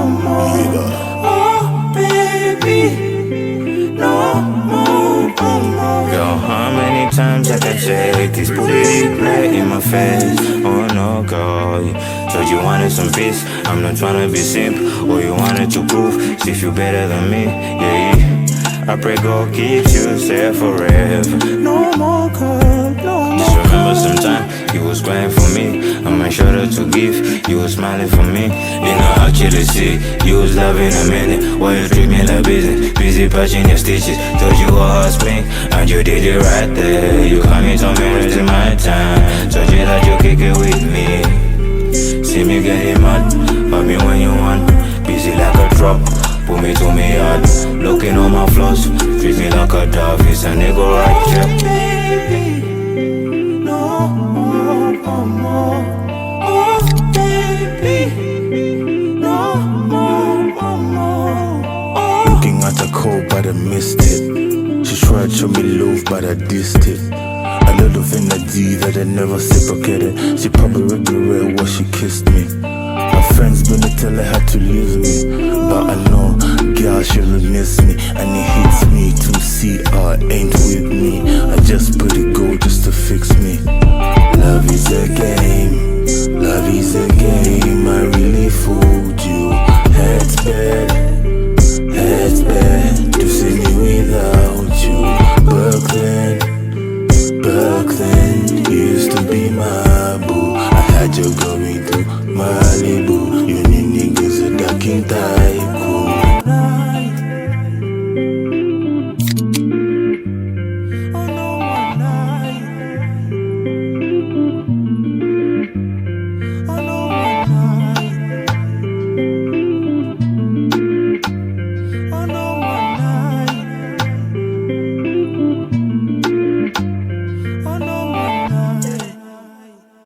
more. Yeba. Oh, baby, no more, no more. Girl, how many times I can take this booty play in my face? Oh no, girl, thought you wanted some peace. I'm not tryna be simp, or you wanted to prove she feel better than me, yeah. I pray God keeps you safe forever. No more girl, no more. Just remember sometime you was crying for me. On my shoulder to give, you was smiling for me. You know how chilly see, you was loving a minute. Why you treat me like business? Busy patching your stitches. Told you a heart spring, and you did it right there. You call me 2 minutes in my time. Told you that you kick it with me. See me getting mad, but me when you want. Busy like a drop, put me to me yard. Looking on my flaws, treat me like a dove. It's a nigga right here. Baby, no more, no more. Oh, baby, no more, no more. Oh. Looking at her cold, but I missed it. She tried to show me love, but I dissed it. A lot of energy that I never reciprocated. She probably regret what she kissed me. My friends gonna tell her how to leave me, but I know, girl, she will miss me. And it hits me to see her ain't with me. I just put it go just to fix me. Love is a game, love is a game. I really fooled you. Head's bad to see me without you. Back then, you used to be my boo. I had you going to Malibu. You need niggas a ducking time.